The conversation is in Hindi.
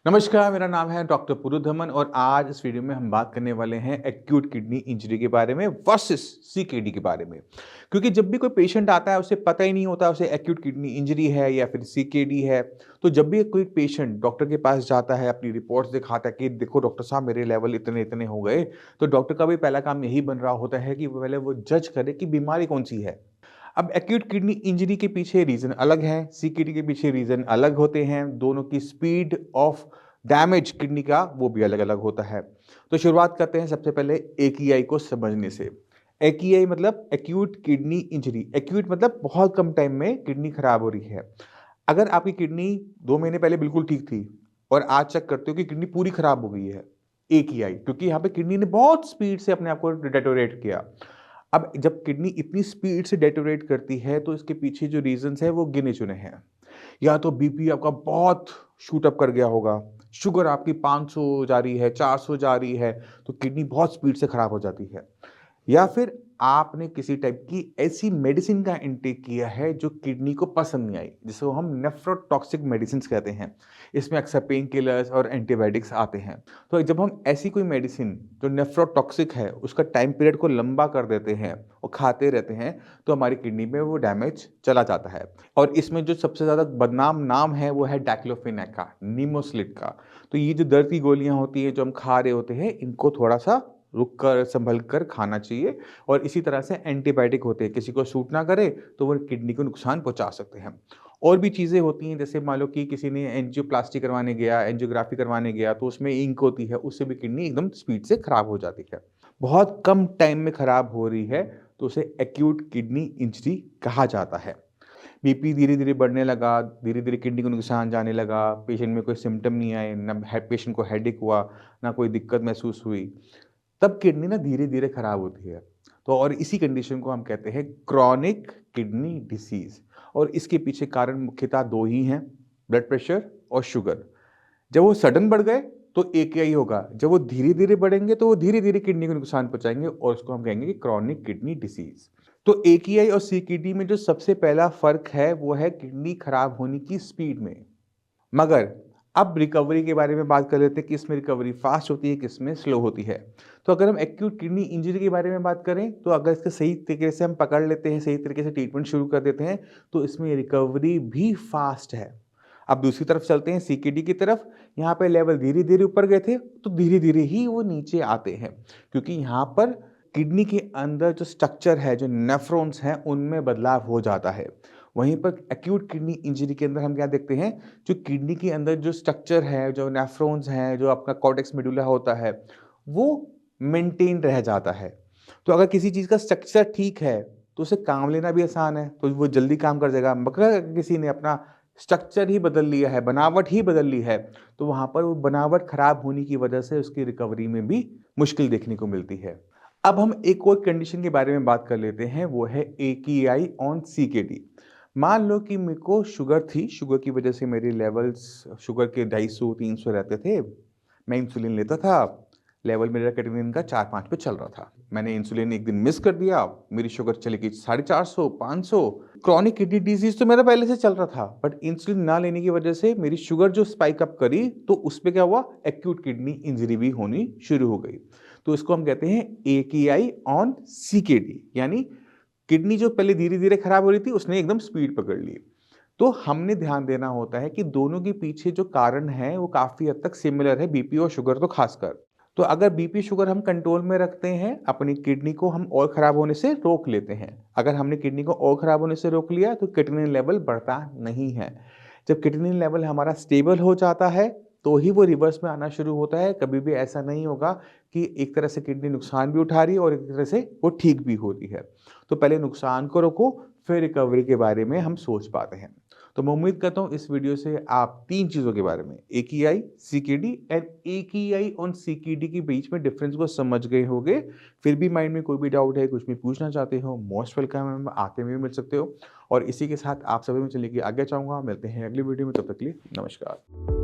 नमस्कार, मेरा नाम है डॉक्टर पुरुधमन और आज इस वीडियो में हम बात करने वाले हैं एक्यूट किडनी इंजरी के बारे में वर्सेस सीकेडी के बारे में। क्योंकि जब भी कोई पेशेंट आता है उसे पता ही नहीं होता उसे एक्यूट किडनी इंजरी है या फिर सीकेडी है। तो जब भी कोई पेशेंट डॉक्टर के पास जाता है, अपनी रिपोर्ट्स दिखाता है कि देखो डॉक्टर साहब मेरे लेवल इतने-इतने हो गए, तो डॉक्टर का भी पहला काम यही बन रहा होता है कि पहले वो जज करे कि बीमारी कौन-सी है। अब एक्यूट किडनी इंजरी के पीछे रीज़न अलग है, सीकेडी के पीछे रीज़न अलग होते हैं, दोनों की स्पीड ऑफ डैमेज किडनी का वो भी अलग-अलग होता है। तो शुरुआत करते हैं सबसे पहले एकीआई को समझने से। एकीआई मतलब एक्यूट किडनी इंजरी, एक्यूट मतलब बहुत कम टाइम में किडनी खराब हो रही है। अगर आपकी किडनी 2 महीने पहले बिल्कुल ठीक थी और आज चेक करते हो कि किडनी पूरी खराब हो गई है, एकीआई क्योंकि यहाँ पे किडनी ने बहुत स्पीड से अपने आप को डेटोरेट किया। अब जब किडनी इतनी स्पीड से डेटोरेट करती है तो इसके पीछे जो रीजंस है वो गिने चुने हैं। या तो बीपी आपका बहुत शूट अप कर गया होगा, शुगर आपकी 500 जा रही है, 400 जा रही है, तो किडनी बहुत स्पीड से खराब हो जाती है। या फिर आपने किसी टाइप की ऐसी मेडिसिन का इंटेक किया है जो किडनी को पसंद नहीं आई, जिसको हम नेफ्रोटॉक्सिक मेडिसिन्स कहते हैं। इसमें अक्सर पेन किलर्स और एंटीबायोटिक्स आते हैं। तो जब हम ऐसी कोई मेडिसिन जो नेफ्रोटॉक्सिक है उसका टाइम पीरियड को लंबा कर देते हैं और खाते रहते हैं, तो हमारी किडनी में वो डैमेज चला जाता है। और इसमें जो सबसे ज़्यादा बदनाम नाम है वो है डाइक्लोफेनेक का, निमोसिलिट का। तो ये जो दर्द की गोलियाँ होती हैं जो हम खा रहे होते हैं, इनको थोड़ा-सा रुक कर, सँभल कर खाना चाहिए। और इसी तरह से एंटीबायोटिक होते हैं, किसी को सूट ना करे तो वो किडनी को नुकसान पहुँचा सकते हैं। और भी चीज़ें होती हैं जैसे मान लो कि किसी ने एंजियोप्लास्टी करवाने गया, एंजियोग्राफी करवाने गया तो उसमें इंक होती है, उससे भी किडनी एकदम स्पीड से खराब हो जाती है। बहुत कम टाइम में खराब हो रही है तो उसे एक्यूट किडनी इंजरी कहा जाता है। बीपी धीरे-धीरे बढ़ने लगा, धीरे-धीरे किडनी को नुकसान जाने लगा, पेशेंट में कोई सिम्पटम नहीं आए, ना पेशेंट को हेडेक हुआ, ना कोई दिक्कत महसूस हुई। तब किडनी ना धीरे-धीरे खराब होती है। तो और इसी कंडीशन को हम कहते हैं क्रोनिक किडनी डिसीज़। और इसके पीछे कारण मुख्यतः 2 ही हैं, ब्लड प्रेशर और शुगर। जब वो सडन बढ़ गए तो एकेआई होगा, जब वो धीरे-धीरे बढ़ेंगे तो वो धीरे-धीरे किडनी को नुकसान पहुँचाएँगे और उसको हम कहेंगे कि क्रोनिक किडनी डिसीज़। तो एकेआई और सीकेडी में जो सबसे पहला फ़र्क है वो है किडनी खराब होने की स्पीड में। मगर अब रिकवरी के बारे में बात कर लेते हैं कि इसमें रिकवरी फास्ट होती है, किसमें स्लो होती है। तो अगर हम एक्यूट किडनी इंजरी के बारे में बात करें, तो अगर इसके सही तरीके से हम पकड़ लेते हैं, सही तरीके से ट्रीटमेंट शुरू कर देते हैं, तो इसमें रिकवरी भी फास्ट है। अब दूसरी तरफ चलते हैं सीकेडी की तरफ, यहाँ पे लेवल धीरे-धीरे ऊपर गए थे, तो धीरे-धीरे ही वो नीचे आते हैं। क्योंकि यहाँ पर किडनी के अंदर जो स्ट्रक्चर है, जो नेफ्रॉन्स हैं, उनमें बदलाव हो जाता है। वहीं पर एक्यूट किडनी इंजरी के अंदर हम क्या देखते हैं, जो किडनी के अंदर जो स्ट्रक्चर है, जो नेफ्रॉन्स हैं, जो आपका कॉर्टेक्स मेडुला होता है, वो मेंटेन रह जाता है। तो अगर किसी चीज़ का स्ट्रक्चर ठीक है, तो उसे काम लेना भी आसान है, तो वो जल्दी काम कर जाएगा। मगर अगर किसी ने अपना स्ट्रक्चर ही बदल लिया है, बनावट ही बदल ली है, तो वहाँ पर वो बनावट खराब होने की वजह से उसकी रिकवरी में भी मुश्किल देखने को मिलती है। अब हम एक और कंडीशन के बारे में बात कर लेते हैं, वो है एकीआई ऑन सीकेडी। मान लो कि मेरे को शुगर थी, शुगर की वजह से मेरे लेवल्स शुगर के 250-300 रहते थे। मैं इंसुलिन लेता था, लेवल मेरा क्रेटिनिन का 4-5 पे चल रहा था। मैंने इंसुलिन एक दिन मिस कर दिया, मेरी शुगर चली गई 450, 500। क्रॉनिक किडनी डिजीज़ तो मेरा पहले से चल रहा था, बट इंसुलिन ना लेने की वजह से मेरी शुगर जो स्पाइक अप करी, तो उसपे क्या हुआ, एक्यूट किडनी इंजरी भी होनी शुरू हो गई। तो इसको हम कहते हैं एकीआई ऑन सीकेडी, यानी किडनी जो पहले धीरे-धीरे खराब हो रही थी, उसने एकदम स्पीड पकड़ ली। तो हमने ध्यान देना होता है कि दोनों के पीछे जो कारण है, वो काफ़ी हद तक सिमिलर है, बीपी और शुगर तो खासकर। तो अगर बीपी, शुगर हम कंट्रोल में रखते हैं, अपनी किडनी को हम और खराब होने से रोक लेते हैं। अगर हमने किडनी को और खराब होने से रोक लिया, तो क्रेटिनिन लेवल बढ़ता नहीं है। जब क्रेटिनिन लेवल हमारा स्टेबल हो जाता है, तो ही वो रिवर्स में आना शुरू होता है। कभी भी ऐसा नहीं होगा कि एक तरह से किडनी नुकसान भी उठा रही है और एक तरह से वो ठीक भी हो रही है। तो पहले नुकसान को रोको, फिर रिकवरी के बारे में हम सोच पाते हैं। तो मैं उम्मीद करता हूँ इस वीडियो से आप 3 चीज़ों के बारे में, एकीआई, सीकेडी एंड एकीआई ऑन सीकेडी के बीच में डिफरेंस को समझ गए होंगे। फिर भी माइंड में कोई भी डाउट है, कुछ भी पूछना चाहते हो, मोस्ट वेलकम है, आके भी मिल सकते हो। और इसी के साथ आप सभी में चलिए कि आगे चाहूँगा। मिलते हैं अगली वीडियो में, तब तक के लिए नमस्कार।